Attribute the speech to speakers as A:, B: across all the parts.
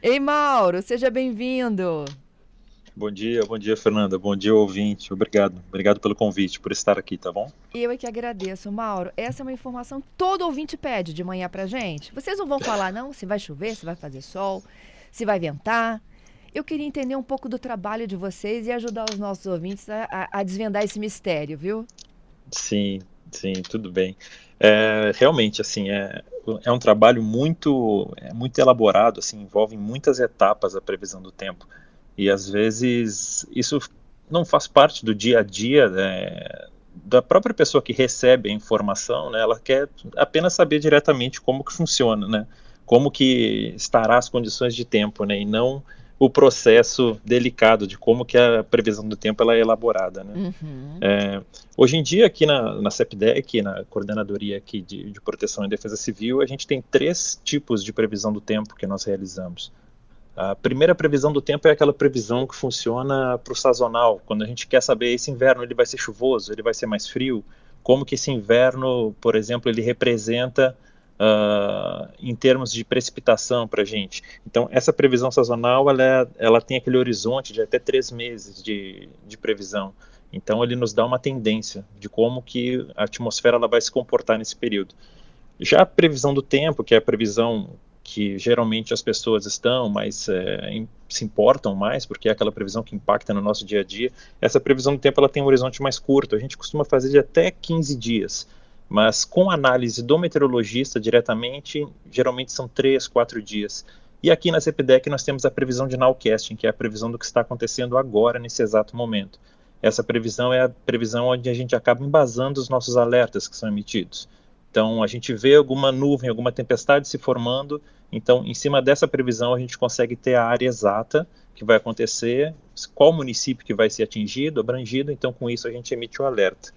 A: Ei, Mauro, seja bem-vindo.
B: Bom dia, Fernanda. Bom dia, ouvinte. Obrigado pelo convite, por estar aqui, tá bom?
A: Eu é que agradeço, Mauro. Essa é uma informação que todo ouvinte pede de manhã pra gente. Vocês não vão falar, não, se vai chover, se vai fazer sol, se vai ventar. Eu queria entender um pouco do trabalho de vocês e ajudar os nossos ouvintes a desvendar esse mistério, viu?
B: Sim, sim, tudo bem. Realmente, assim, é um trabalho muito elaborado, assim, envolve muitas etapas a previsão do tempo. E às vezes isso não faz parte do dia a dia, né, da própria pessoa que recebe a informação, né? Ela quer apenas saber diretamente como que funciona, né? Como que estará as condições de tempo, né? E não o processo delicado de como que a previsão do tempo ela é elaborada, né?
A: Uhum.
B: É, Hoje em dia, aqui na CEPDEC, na Coordenadoria aqui de Proteção e Defesa Civil, a gente tem três tipos de previsão do tempo que nós realizamos. A primeira previsão do tempo é aquela previsão que funciona para o sazonal, quando a gente quer saber esse inverno ele vai ser chuvoso, ele vai ser mais frio, como que esse inverno, por exemplo, ele representa em termos de precipitação para a gente. Então, essa previsão sazonal, ela tem aquele horizonte de até 3 meses de previsão. Então, ele nos dá uma tendência de como que a atmosfera ela vai se comportar nesse período. Já a previsão do tempo, que é a previsão que geralmente as pessoas estão mais se importam mais, porque é aquela previsão que impacta no nosso dia a dia. Essa previsão do tempo ela tem um horizonte mais curto. A gente costuma fazer de até 15 dias, mas com análise do meteorologista diretamente, geralmente são 3, 4 dias. E aqui na CEPDEC nós temos a previsão de nowcasting, que é a previsão do que está acontecendo agora, nesse exato momento. Essa previsão é a previsão onde a gente acaba embasando os nossos alertas que são emitidos. Então, a gente vê alguma nuvem, alguma tempestade se formando. Então, em cima dessa previsão, a gente consegue ter a área exata que vai acontecer, qual município que vai ser atingido, abrangido. Então, com isso, a gente emite o alerta.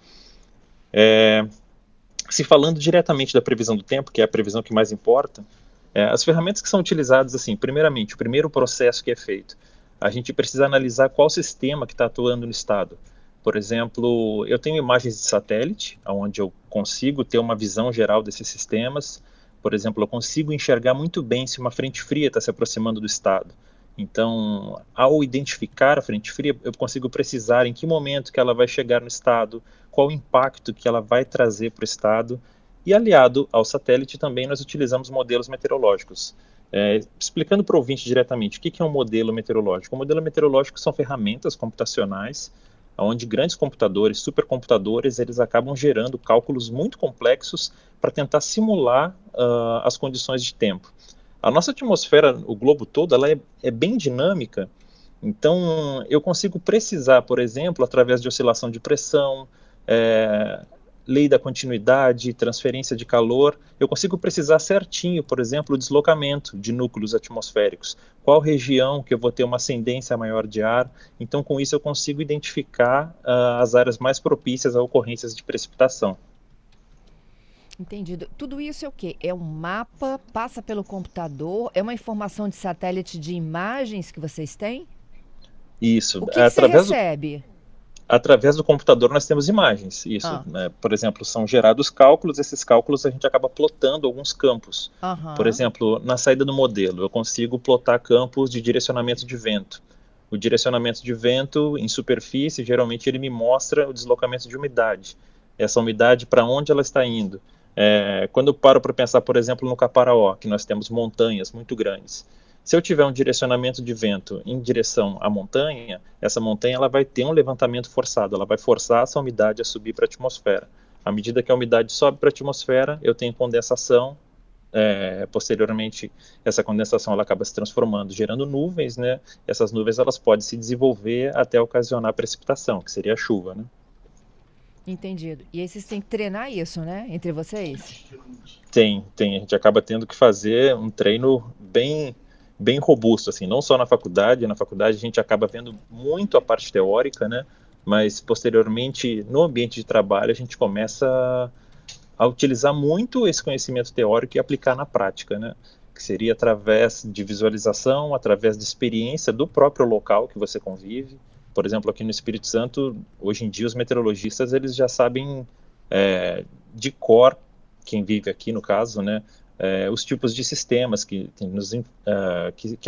B: Se falando diretamente da previsão do tempo, que é a previsão que mais importa, as ferramentas que são utilizadas, assim, primeiramente, o primeiro processo que é feito, a gente precisa analisar qual sistema que está atuando no estado. Por exemplo, eu tenho imagens de satélite, onde eu consigo ter uma visão geral desses sistemas. Por exemplo, eu consigo enxergar muito bem se uma frente fria está se aproximando do estado. Então, ao identificar a frente fria, eu consigo precisar em que momento que ela vai chegar no estado, qual o impacto que ela vai trazer para o estado. E aliado ao satélite também nós utilizamos modelos meteorológicos. Explicando para o ouvinte diretamente o que é um modelo meteorológico. Um modelo meteorológico são ferramentas computacionais onde grandes computadores, supercomputadores, eles acabam gerando cálculos muito complexos para tentar simular as condições de tempo. A nossa atmosfera, o globo todo, ela é bem dinâmica, então eu consigo precisar, por exemplo, através de oscilação de pressão, é, lei da continuidade, transferência de calor, eu consigo precisar certinho, por exemplo, o deslocamento de núcleos atmosféricos, qual região que eu vou ter uma ascendência maior de ar. Então, com isso, eu consigo identificar as áreas mais propícias a ocorrências de precipitação.
A: Entendido. Tudo isso é o quê? É um mapa, passa pelo computador, é uma informação de satélite de imagens que vocês têm?
B: Isso,
A: O que que você recebe?
B: através do computador nós temos imagens. Isso,
A: Ah,
B: né? Por exemplo, são gerados cálculos, esses cálculos a gente acaba plotando alguns campos. Por
A: aham.
B: exemplo, na saída do modelo, eu consigo plotar campos de direcionamento de vento. O direcionamento de vento em superfície, geralmente ele me mostra o deslocamento de umidade. Essa umidade, para onde ela está indo. Quando eu paro para pensar, por exemplo, no Caparaó, que nós temos montanhas muito grandes. Se eu tiver um direcionamento de vento em direção à montanha, essa montanha ela vai ter um levantamento forçado, ela vai forçar essa umidade a subir para a atmosfera. À medida que a umidade sobe para a atmosfera, eu tenho condensação. Posteriormente, essa condensação ela acaba se transformando, gerando nuvens, né? Essas nuvens elas podem se desenvolver até ocasionar precipitação, que seria a chuva, né?
A: Entendido. E aí vocês têm que treinar isso, né? Entre vocês?
B: Tem. A gente acaba tendo que fazer um treino bem robusto, assim, não só na faculdade. Na faculdade a gente acaba vendo muito a parte teórica, né? Mas posteriormente, no ambiente de trabalho, a gente começa a utilizar muito esse conhecimento teórico e aplicar na prática, né? Que seria através de visualização, através de experiência do próprio local que você convive. Por exemplo, aqui no Espírito Santo, hoje em dia os meteorologistas eles já sabem de cor, quem vive aqui no caso, né, os tipos de sistemas que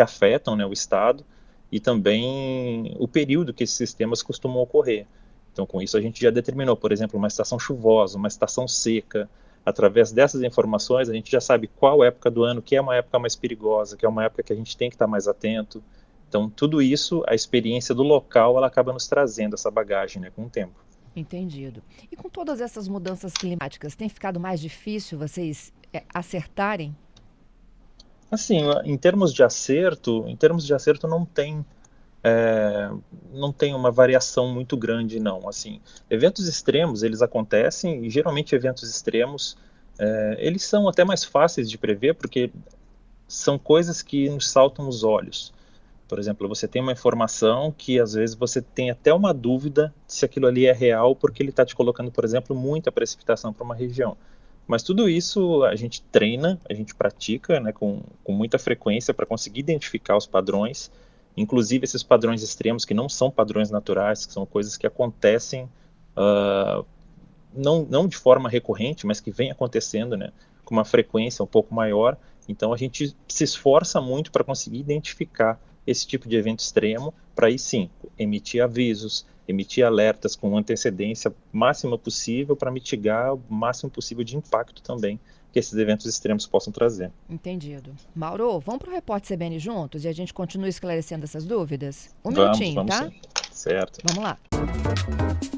B: afetam, né, o estado, e também o período que esses sistemas costumam ocorrer. Então, com isso, a gente já determinou, por exemplo, uma estação chuvosa, uma estação seca. Através dessas informações, a gente já sabe qual época do ano que é uma época mais perigosa, que é uma época que a gente tem que estar mais atento. Então, tudo isso, a experiência do local, ela acaba nos trazendo essa bagagem, né, com o tempo.
A: Entendido. E com todas essas mudanças climáticas, tem ficado mais difícil vocês acertarem?
B: Assim, em termos de acerto não tem uma variação muito grande, não. Assim, eventos extremos, eles acontecem, e geralmente eventos extremos, eles são até mais fáceis de prever, porque são coisas que nos saltam os olhos. Por exemplo, você tem uma informação que às vezes você tem até uma dúvida se aquilo ali é real, porque ele está te colocando, por exemplo, muita precipitação para uma região. Mas tudo isso a gente treina, a gente pratica, né, com muita frequência para conseguir identificar os padrões, inclusive esses padrões extremos que não são padrões naturais, que são coisas que acontecem não de forma recorrente, mas que vem acontecendo, né, com uma frequência um pouco maior. Então a gente se esforça muito para conseguir identificar esse tipo de evento extremo, para aí sim emitir avisos, emitir alertas com antecedência máxima possível para mitigar o máximo possível de impacto também que esses eventos extremos possam trazer.
A: Entendido. Mauro, vamos para o Repórter CBN juntos e a gente continua esclarecendo essas dúvidas? Um
B: Vamos
A: minutinho, tá?
B: sim. Certo.
A: Vamos lá.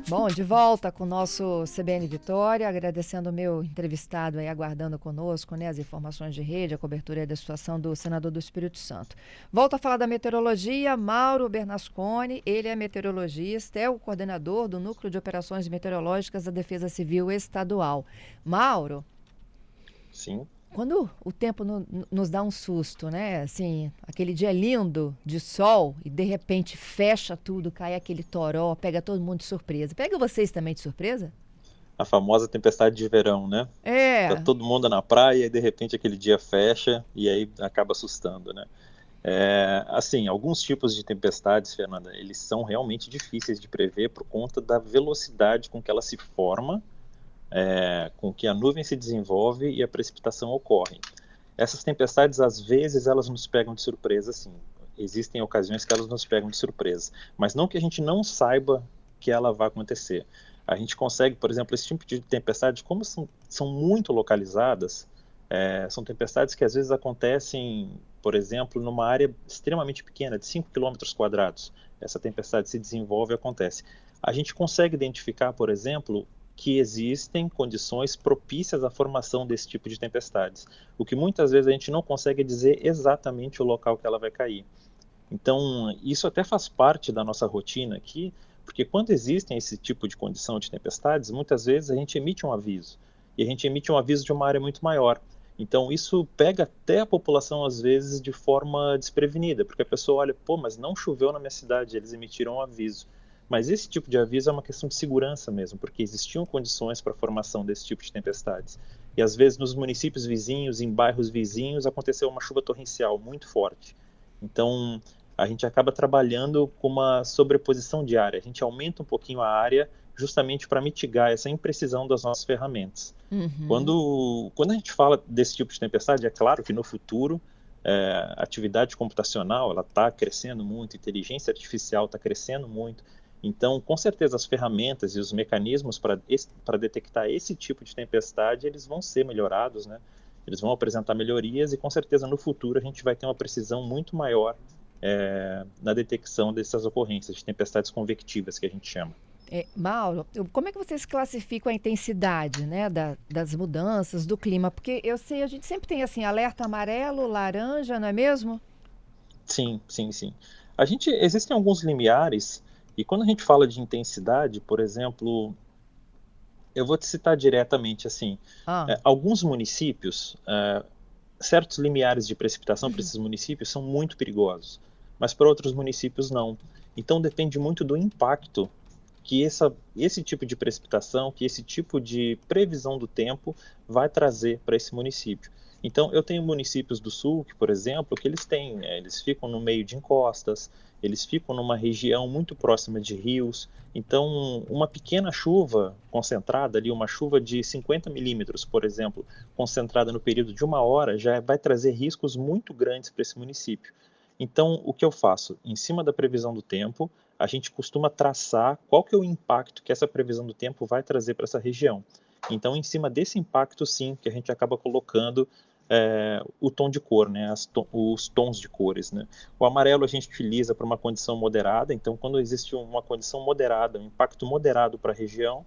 A: Bom, de volta com o nosso CBN Vitória, agradecendo o meu entrevistado aí, aguardando conosco, né, as informações de rede, a cobertura aí da situação do senador do Espírito Santo. Volto a falar da meteorologia, Mauro Bernasconi, ele é meteorologista, é o coordenador do Núcleo de Operações Meteorológicas da Defesa Civil Estadual. Mauro,
B: Sim.
A: quando o tempo nos dá um susto, né? Assim, aquele dia lindo de sol e de repente fecha tudo, cai aquele toró, pega todo mundo de surpresa. Pega vocês também de surpresa?
B: A famosa tempestade de verão, né? Tá
A: É.
B: todo mundo na praia e de repente aquele dia fecha e aí acaba assustando, né? Assim, alguns tipos de tempestades, Fernanda, eles são realmente difíceis de prever por conta da velocidade com que ela se forma, com que a nuvem se desenvolve e a precipitação ocorre. Essas tempestades, às vezes, elas nos pegam de surpresa, sim. Existem ocasiões que elas nos pegam de surpresa, mas não que a gente não saiba que ela vai acontecer. A gente consegue, por exemplo, esse tipo de tempestade, como são muito localizadas, são tempestades que às vezes acontecem, por exemplo, numa área extremamente pequena, de 5 quilômetros quadrados. Essa tempestade se desenvolve e acontece. A gente consegue identificar, por exemplo, que existem condições propícias à formação desse tipo de tempestades. O que muitas vezes a gente não consegue dizer exatamente o local que ela vai cair. Então, isso até faz parte da nossa rotina aqui, porque quando existem esse tipo de condição de tempestades, muitas vezes a gente emite um aviso, e a gente emite um aviso de uma área muito maior. Então, isso pega até a população, às vezes, de forma desprevenida, porque a pessoa olha, pô, mas não choveu na minha cidade, eles emitiram um aviso. Mas esse tipo de aviso é uma questão de segurança mesmo, porque existiam condições para a formação desse tipo de tempestades. E às vezes nos municípios vizinhos, em bairros vizinhos, aconteceu uma chuva torrencial muito forte. Então a gente acaba trabalhando com uma sobreposição de área. A gente aumenta um pouquinho a área justamente para mitigar essa imprecisão das nossas ferramentas. Quando a gente fala desse tipo de tempestade, é claro que no futuro a atividade computacional ela está crescendo muito, a inteligência artificial está crescendo muito. Então, com certeza, as ferramentas e os mecanismos para detectar esse tipo de tempestade, eles vão ser melhorados, né? Eles vão apresentar melhorias e, com certeza, no futuro a gente vai ter uma precisão muito maior na detecção dessas ocorrências de tempestades convectivas, que a gente chama.
A: Mauro, como é que vocês classificam a intensidade, né, das mudanças do clima? Porque eu sei, a gente sempre tem assim, alerta amarelo, laranja, não é mesmo?
B: Sim, sim, sim. Existem alguns limiares. E quando a gente fala de intensidade, por exemplo, eu vou te citar diretamente assim, alguns municípios, certos limiares de precipitação para esses municípios são muito perigosos, mas para outros municípios não. Então depende muito do impacto que esse tipo de precipitação, que esse tipo de previsão do tempo vai trazer para esse município. Então, eu tenho municípios do sul, que, por exemplo, que eles ficam no meio de encostas, eles ficam numa região muito próxima de rios. Então, uma pequena chuva concentrada ali, uma chuva de 50 milímetros, por exemplo, concentrada no período de 1 hora, já vai trazer riscos muito grandes para esse município. Então, o que eu faço? Em cima da previsão do tempo, a gente costuma traçar qual que é o impacto que essa previsão do tempo vai trazer para essa região. Então, em cima desse impacto, sim, que a gente acaba colocando o tom de cor, né, os tons de cores, né. O amarelo a gente utiliza para uma condição moderada, então quando existe uma condição moderada, um impacto moderado para a região,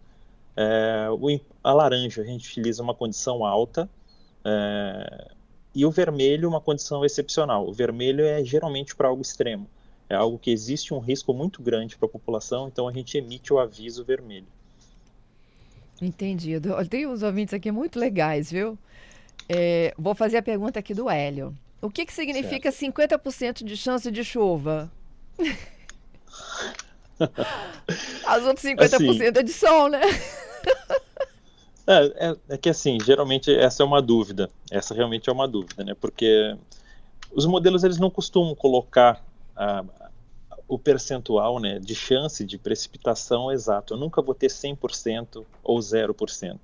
B: a laranja a gente utiliza uma condição alta, e o vermelho uma condição excepcional. O vermelho é geralmente para algo extremo, é algo que existe um risco muito grande para a população, então a gente emite o aviso vermelho.
A: Entendido. Olha, tem uns ouvintes aqui muito legais, viu? Vou fazer a pergunta aqui do Hélio. O que significa
B: Certo.
A: 50% de chance de chuva? As outras
B: Assim,
A: 50% é de sol, né?
B: é que assim, geralmente essa é uma dúvida, essa realmente é uma dúvida, né, porque os modelos eles não costumam colocar o percentual, né, de chance de precipitação exato. Eu nunca vou ter 100% ou 0%.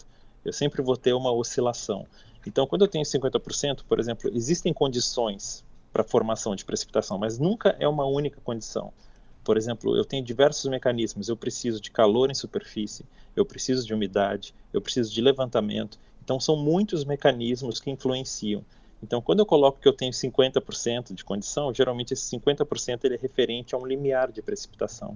B: Eu sempre vou ter uma oscilação. Então, quando eu tenho 50%, por exemplo, existem condições para a formação de precipitação, mas nunca é uma única condição. Por exemplo, eu tenho diversos mecanismos. Eu preciso de calor em superfície, eu preciso de umidade, eu preciso de levantamento. Então, são muitos mecanismos que influenciam. Então, quando eu coloco que eu tenho 50% de condição, geralmente esse 50% ele é referente a um limiar de precipitação.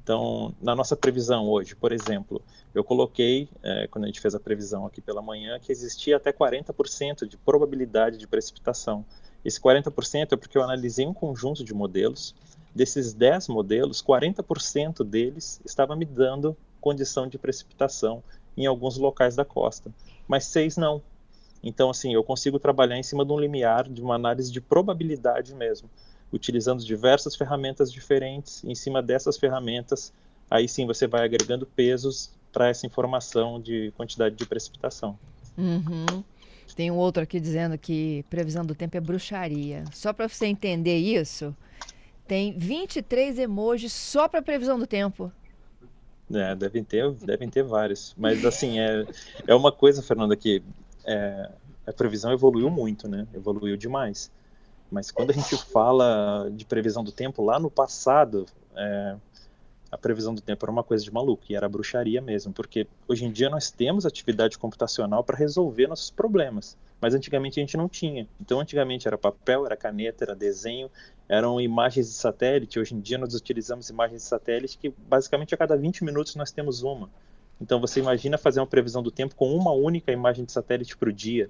B: Então, na nossa previsão hoje, por exemplo, eu coloquei, quando a gente fez a previsão aqui pela manhã, que existia até 40% de probabilidade de precipitação. Esse 40% é porque eu analisei um conjunto de modelos. Desses 10 modelos, 40% deles estava me dando condição de precipitação em alguns locais da costa, mas 6 não. Então, assim, eu consigo trabalhar em cima de um limiar, de uma análise de probabilidade mesmo, utilizando diversas ferramentas diferentes. Em cima dessas ferramentas, aí sim você vai agregando pesos para essa informação de quantidade de precipitação.
A: Uhum. Tem um outro aqui dizendo que previsão do tempo é bruxaria. Só para você entender isso, tem 23 emojis só para previsão do tempo.
B: Devem ter vários. Mas, assim, é uma coisa, Fernanda, que a previsão evoluiu muito, né? Evoluiu demais. Mas quando a gente fala de previsão do tempo, lá no passado, a previsão do tempo era uma coisa de maluco, e era bruxaria mesmo, porque hoje em dia nós temos atividade computacional para resolver nossos problemas, mas antigamente a gente não tinha. Então, antigamente era papel, era caneta, era desenho, eram imagens de satélite. Hoje em dia nós utilizamos imagens de satélite que basicamente a cada 20 minutos nós temos uma. Então, você imagina fazer uma previsão do tempo com uma única imagem de satélite por dia.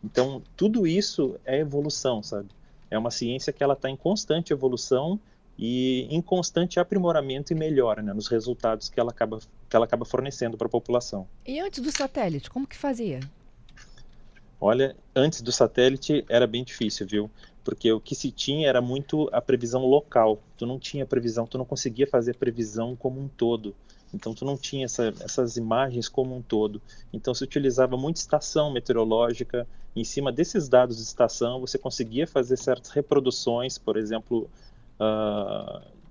B: Então, tudo isso é evolução, sabe? É uma ciência que ela está em constante evolução e em constante aprimoramento e melhora, né, nos resultados que ela acaba fornecendo para a população.
A: E antes do satélite, como que fazia?
B: Olha, antes do satélite era bem difícil, viu? Porque o que se tinha era muito a previsão local. Tu não tinha previsão, tu não conseguia fazer previsão como um todo. Então tu não tinha essas imagens como um todo. Então se utilizava muito estação meteorológica. Em cima desses dados de estação, você conseguia fazer certas reproduções, por exemplo,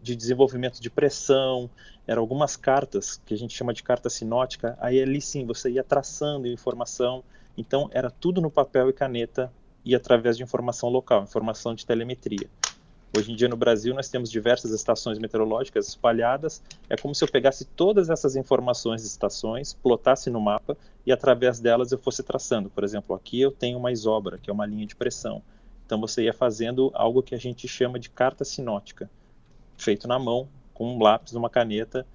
B: de desenvolvimento de pressão. Eram algumas cartas que a gente chama de carta sinótica. Aí ali sim você ia traçando informação. Então, era tudo no papel e caneta e através de informação local, informação de telemetria. Hoje em dia, no Brasil, nós temos diversas estações meteorológicas espalhadas. É como se eu pegasse todas essas informações de estações, plotasse no mapa e, através delas, eu fosse traçando. Por exemplo, aqui eu tenho uma isobra, que é uma linha de pressão. Então, você ia fazendo algo que a gente chama de carta sinótica, feito na mão, com um lápis, uma caneta,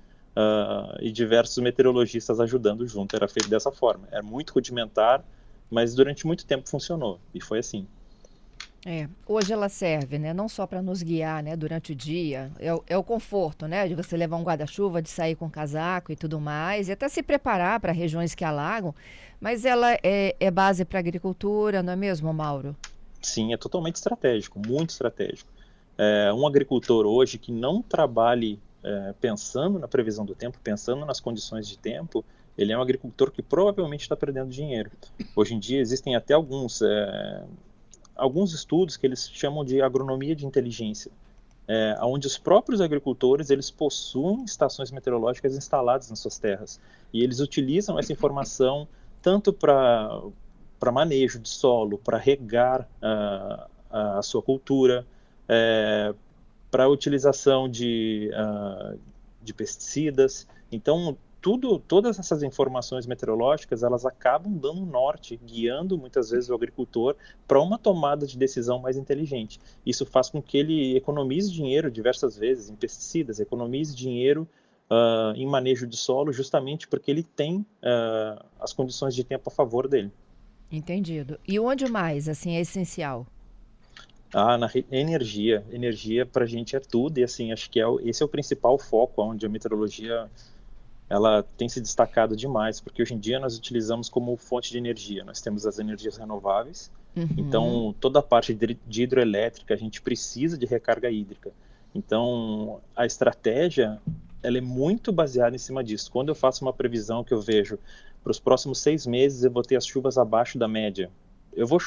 B: e diversos meteorologistas ajudando junto. Era feito dessa forma. Era muito rudimentar, mas durante muito tempo funcionou. E foi assim.
A: Hoje ela serve, né, não só para nos guiar, né, durante o dia, é o conforto, né, de você levar um guarda-chuva, de sair com casaco e tudo mais, e até se preparar para regiões que alagam, mas ela é base para agricultura, não é mesmo, Mauro?
B: Sim, é totalmente estratégico, muito estratégico. Um agricultor hoje que não trabalhe pensando na previsão do tempo, pensando nas condições de tempo, ele é um agricultor que provavelmente está perdendo dinheiro. Hoje em dia existem até alguns estudos que eles chamam de agronomia de inteligência, onde os próprios agricultores eles possuem estações meteorológicas instaladas nas suas terras e eles utilizam essa informação tanto para manejo de solo, para regar a sua cultura, para a utilização de pesticidas. Então, todas essas informações meteorológicas, elas acabam dando norte, guiando muitas vezes o agricultor para uma tomada de decisão mais inteligente. Isso faz com que ele economize dinheiro diversas vezes em pesticidas, economize dinheiro em manejo de solo, justamente porque ele tem as condições de tempo a favor dele.
A: Entendido. E onde mais, assim, é essencial?
B: Energia. Energia para a gente é tudo, e assim, acho que esse é o principal foco, onde a meteorologia ela tem se destacado demais, porque hoje em dia nós utilizamos como fonte de energia, nós temos as energias renováveis, então toda a parte de hidroelétrica a gente precisa de recarga hídrica. Então a estratégia ela é muito baseada em cima disso. Quando eu faço uma previsão que eu vejo para os próximos 6 meses eu vou ter as chuvas abaixo da média, eu vou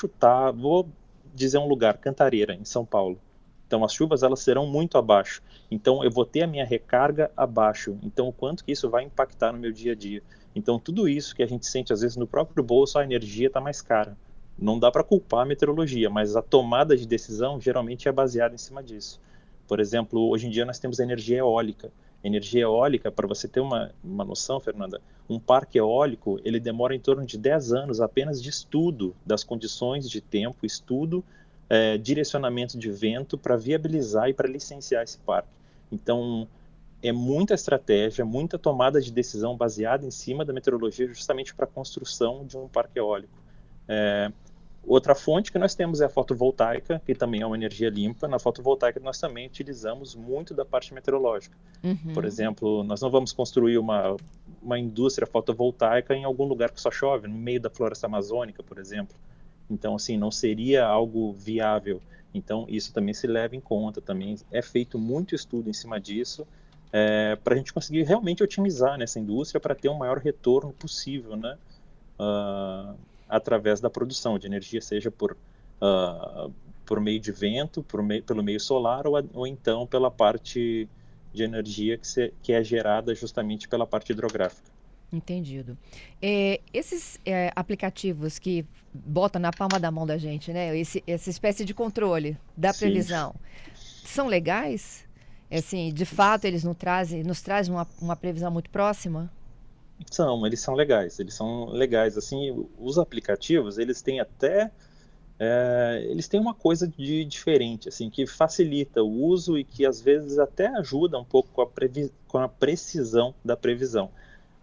B: dizer um lugar, Cantareira, em São Paulo. Então, as chuvas elas serão muito abaixo. Então, eu vou ter a minha recarga abaixo. Então, o quanto que isso vai impactar no meu dia a dia. Então, tudo isso que a gente sente, às vezes, no próprio bolso, a energia está mais cara. Não dá para culpar a meteorologia, mas a tomada de decisão geralmente é baseada em cima disso. Por exemplo, hoje em dia nós temos a energia eólica. Energia eólica, para você ter uma noção, Fernanda, um parque eólico, ele demora em torno de 10 anos apenas de estudo das condições de tempo, estudo direcionamento de vento para viabilizar e para licenciar esse parque. Então, é muita estratégia, muita tomada de decisão baseada em cima da meteorologia justamente para a construção de um parque eólico. Outra fonte que nós temos é a fotovoltaica, que também é uma energia limpa. Na fotovoltaica nós também utilizamos muito da parte meteorológica. Por exemplo, nós não vamos construir uma indústria fotovoltaica em algum lugar que só chove, no meio da floresta amazônica, por exemplo. Então, assim, não seria algo viável. Então, isso também se leva em conta, também é feito muito estudo em cima disso, para a gente conseguir realmente otimizar nessa indústria para ter o maior retorno possível, né? Através da produção de energia, seja por meio de vento, pelo meio solar, ou então pela parte de energia que é gerada justamente pela parte hidrográfica.
A: Entendido. Esses aplicativos que botam na palma da mão da gente, né? Essa espécie de controle da previsão, são legais? Assim, de fato, eles nos trazem uma previsão muito próxima?
B: Eles são legais. Assim, os aplicativos, eles têm uma coisa de diferente, assim, que facilita o uso e que às vezes até ajuda um pouco com a precisão da previsão.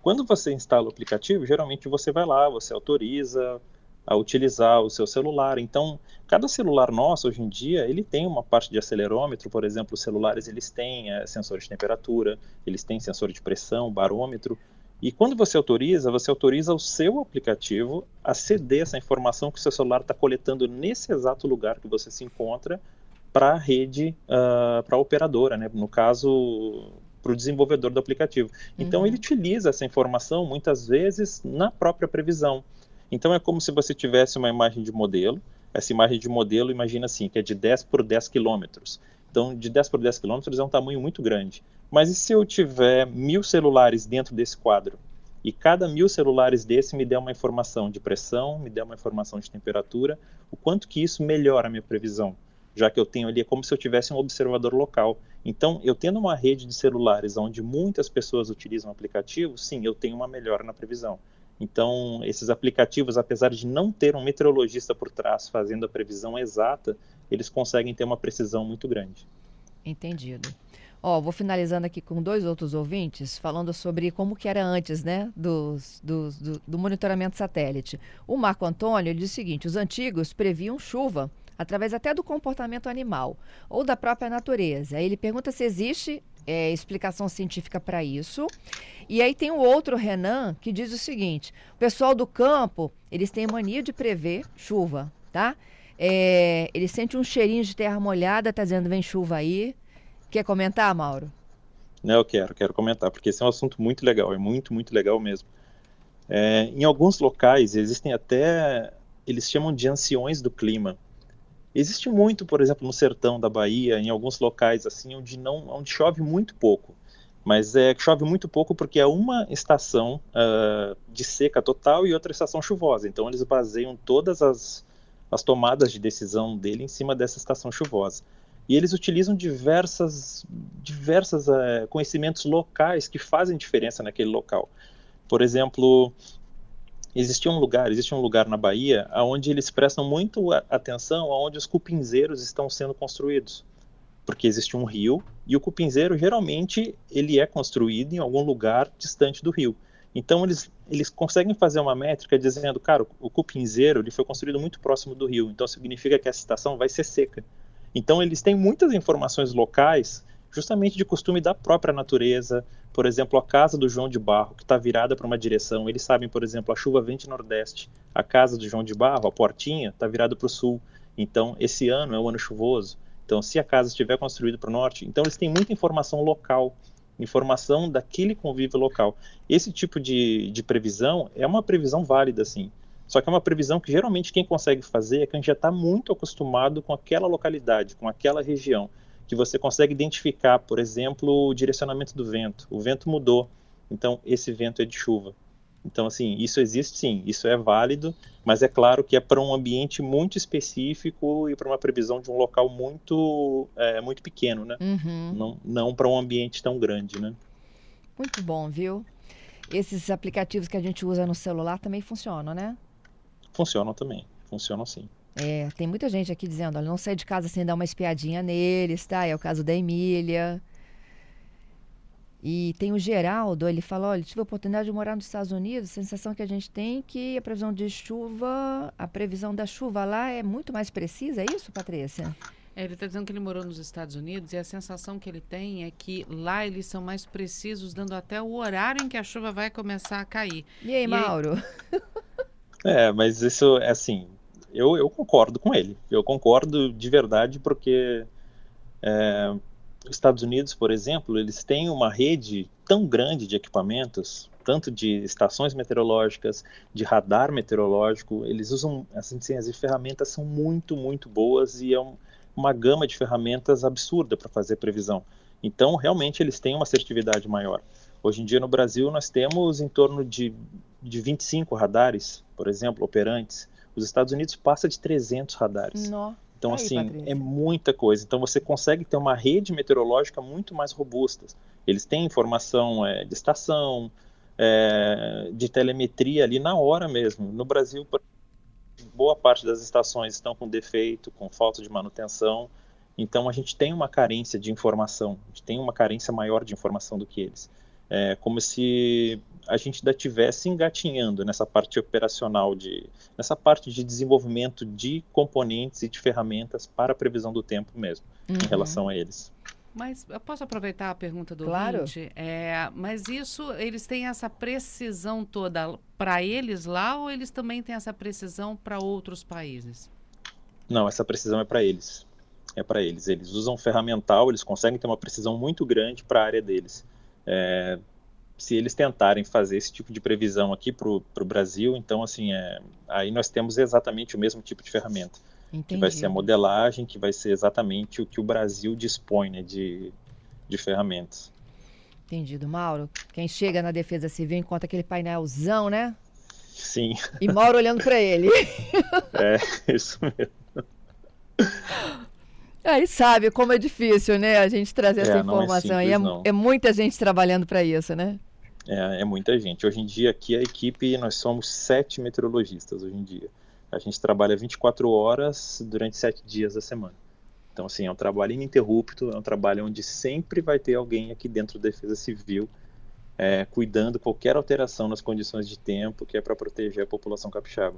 B: Quando você instala o aplicativo, geralmente você vai lá, você autoriza a utilizar o seu celular. Então, cada celular nosso, hoje em dia, ele tem uma parte de acelerômetro. Por exemplo, os celulares eles têm sensor de temperatura, eles têm sensor de pressão, barômetro. E quando você autoriza o seu aplicativo a ceder essa informação que o seu celular está coletando nesse exato lugar que você se encontra para a rede, para a operadora, né? No caso, para o desenvolvedor do aplicativo. Então, ele utiliza essa informação, muitas vezes, na própria previsão. Então, é como se você tivesse uma imagem de modelo. Essa imagem de modelo, imagina assim, que é de 10 por 10 quilômetros. Então, de 10 por 10 quilômetros é um tamanho muito grande. Mas e se eu tiver 1000 celulares dentro desse quadro? E cada 1000 celulares desse me der uma informação de pressão, me der uma informação de temperatura, o quanto que isso melhora a minha previsão? Já que eu tenho ali, é como se eu tivesse um observador local. Então, eu tendo uma rede de celulares onde muitas pessoas utilizam o aplicativo, sim, eu tenho uma melhora na previsão. Então, esses aplicativos, apesar de não ter um meteorologista por trás fazendo a previsão exata, eles conseguem ter uma precisão muito grande.
A: Entendido. Vou finalizando aqui com 2 outros ouvintes, falando sobre como que era antes, né, do monitoramento satélite. O Marco Antônio, ele diz o seguinte: os antigos previam chuva através até do comportamento animal ou da própria natureza. Aí ele pergunta se existe explicação científica para isso. E aí tem o outro Renan que diz o seguinte: o pessoal do campo, eles têm mania de prever chuva, tá? Ele sente um cheirinho de terra molhada, tá dizendo vem chuva aí. Quer comentar, Mauro?
B: Não, eu quero comentar, porque esse é um assunto muito legal, é muito, muito legal mesmo. Em alguns locais existem até, eles chamam de anciões do clima. Existe muito, por exemplo, no sertão da Bahia, em alguns locais assim, onde chove muito pouco. Mas chove muito pouco porque é uma estação de seca total e outra estação chuvosa. Então eles baseiam todas as tomadas de decisão dele em cima dessa estação chuvosa. E eles utilizam diversas conhecimentos locais que fazem diferença naquele local. Por exemplo, existe um lugar na Bahia onde eles prestam muito atenção aonde os cupinzeiros estão sendo construídos, porque existe um rio e o cupinzeiro geralmente ele é construído em algum lugar distante do rio. Então eles conseguem fazer uma métrica dizendo, cara, o cupinzeiro ele foi construído muito próximo do rio, então significa que essa estação vai ser seca. Então eles têm muitas informações locais, justamente de costume da própria natureza. Por exemplo, a casa do João de Barro, que está virada para uma direção, eles sabem, por exemplo, a chuva vem de nordeste. A casa do João de Barro, a portinha, está virada para o sul. Então, esse ano é o ano chuvoso. Então, se a casa estiver construída para o norte, então eles têm muita informação local, informação daquele convívio local. Esse tipo de previsão é uma previsão válida, sim. Só que é uma previsão que geralmente quem consegue fazer é quem já está muito acostumado com aquela localidade, com aquela região, que você consegue identificar, por exemplo, o direcionamento do vento. O vento mudou, então esse vento é de chuva. Então, assim, isso existe sim, isso é válido, mas é claro que é para um ambiente muito específico e para uma previsão de um local muito pequeno, né?
A: Uhum.
B: Não para um ambiente tão grande, né?
A: Muito bom, viu? Esses aplicativos que a gente usa no celular também funcionam, né?
B: Funcionam também, funcionam sim.
A: Tem muita gente aqui dizendo, olha, não sai de casa sem dar uma espiadinha neles, tá? É o caso da Emília. E tem o Geraldo, ele fala, olha, tive a oportunidade de morar nos Estados Unidos, a sensação que a gente tem é que a previsão da chuva lá é muito mais precisa, é isso, Patrícia?
C: Ele está dizendo que ele morou nos Estados Unidos e a sensação que ele tem é que lá eles são mais precisos, dando até o horário em que a chuva vai começar a cair.
A: E aí,
C: E aí,
A: Mauro?
B: Mas isso é assim, eu concordo com ele. Eu concordo de verdade porque os Estados Unidos, por exemplo, eles têm uma rede tão grande de equipamentos, tanto de estações meteorológicas, de radar meteorológico, eles usam, assim, as ferramentas são muito, muito boas e uma gama de ferramentas absurda para fazer previsão. Então, realmente, eles têm uma assertividade maior. Hoje em dia, no Brasil, nós temos em torno de 25 radares, por exemplo, operantes. Os Estados Unidos passa de 300 radares.
A: Nó.
B: Então,
A: Aí,
B: assim, é
A: Patrícia.
B: muita coisa. Então, você consegue ter uma rede meteorológica muito mais robusta. Eles têm informação de estação, de telemetria ali na hora mesmo. No Brasil, boa parte das estações estão com defeito, com falta de manutenção. Então, a gente tem uma carência de informação. A gente tem uma carência maior de informação do que eles. É como se a gente ainda estivesse engatinhando nessa parte operacional, nessa parte de desenvolvimento de componentes e de ferramentas para a previsão do tempo mesmo, em relação a eles.
C: mas eu posso aproveitar a pergunta do
A: Claro.
C: ouvinte? Mas isso, eles têm essa precisão toda para eles lá ou eles também têm essa precisão para outros países?
B: Não, essa precisão é para eles. É para eles. Eles usam ferramental, eles conseguem ter uma precisão muito grande para a área deles. Se eles tentarem fazer esse tipo de previsão aqui para o Brasil, então, assim, aí nós temos exatamente o mesmo tipo de ferramenta. Que vai ser a
A: Entendido.
B: modelagem, que vai ser exatamente o que o Brasil dispõe, né, de ferramentas.
A: Entendido, Mauro. Quem chega na Defesa Civil encontra aquele painelzão, né?
B: Sim,
A: E Mauro olhando para ele.
B: isso mesmo.
A: Aí sabe como é difícil, né? A gente trazer essa
B: Não é
A: informação. E
B: simples, não.
A: é muita gente trabalhando para isso, né?
B: É muita gente. Hoje em dia, aqui a equipe, nós somos 7 meteorologistas hoje em dia. A gente trabalha 24 horas durante 7 dias da semana. Então, assim, é um trabalho ininterrupto, é um trabalho onde sempre vai ter alguém aqui dentro da Defesa Civil cuidando qualquer alteração nas condições de tempo, que é para proteger a população capixaba.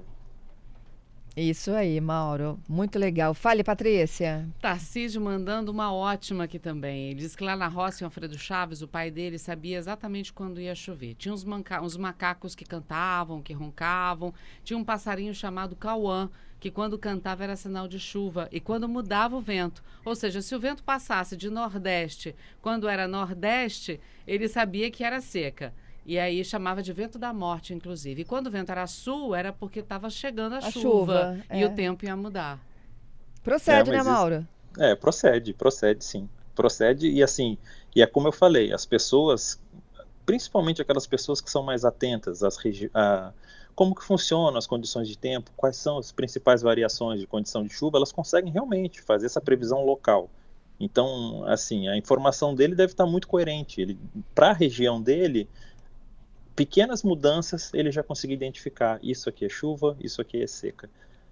A: Isso aí, Mauro. Muito legal. Fale, Patrícia.
C: Tarcísio mandando uma ótima aqui também. Ele diz que lá na roça, em Alfredo Chaves, o pai dele sabia exatamente quando ia chover. Tinha uns macacos que cantavam, que roncavam. Tinha um passarinho chamado Cauã, que quando cantava era sinal de chuva. E quando mudava o vento, ou seja, se o vento passasse de nordeste, quando era nordeste, ele sabia que era seca. E aí chamava de vento da morte, inclusive. E quando o vento era sul, era porque estava chegando a
A: A
C: chuva,
A: chuva,
C: e
A: é.
C: o tempo ia mudar.
A: Procede, né,
B: Mas isso,
A: Mauro?
B: procede sim. Procede e assim, e é como eu falei, as pessoas, principalmente aquelas pessoas que são mais atentas como que funcionam as condições de tempo, quais são as principais variações de condição de chuva, elas conseguem realmente fazer essa previsão local. Então, assim, a informação dele deve estar muito coerente. Ele, para a região dele, pequenas mudanças ele já conseguiu identificar. Isso aqui é chuva, isso aqui é seca.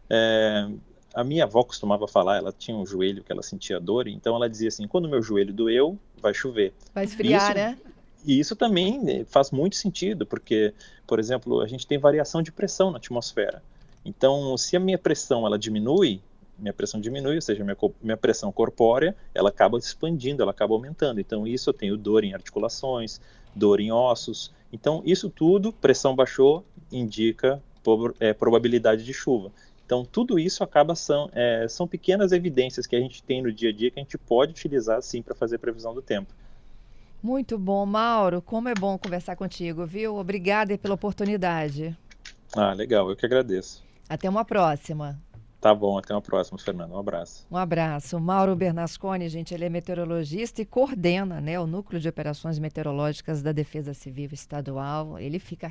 B: É, a minha avó costumava falar, ela tinha um joelho que ela sentia dor, então ela dizia assim, quando meu joelho doeu, vai chover.
A: Vai
B: E
A: esfriar, né?
B: isso também faz muito sentido, porque, por exemplo, a gente tem variação de pressão na atmosfera. Então, se a minha pressão ela diminui, ou seja, minha pressão corpórea, ela acaba expandindo, ela acaba aumentando. Então, isso eu tenho dor em articulações, dor em ossos. Então, isso tudo, pressão baixou, indica probabilidade de chuva. Então, tudo isso são pequenas evidências que a gente tem no dia a dia que a gente pode utilizar, sim, para fazer previsão do tempo.
A: Muito bom, Mauro. Como é bom conversar contigo, viu? Obrigada aí pela oportunidade.
B: Ah, legal, eu que agradeço.
A: Até uma próxima.
B: Tá bom, até uma próxima, Fernando. Um abraço.
A: Um abraço. Mauro Bernasconi, gente, ele é meteorologista e coordena, né, o Núcleo de Operações Meteorológicas da Defesa Civil Estadual. Ele fica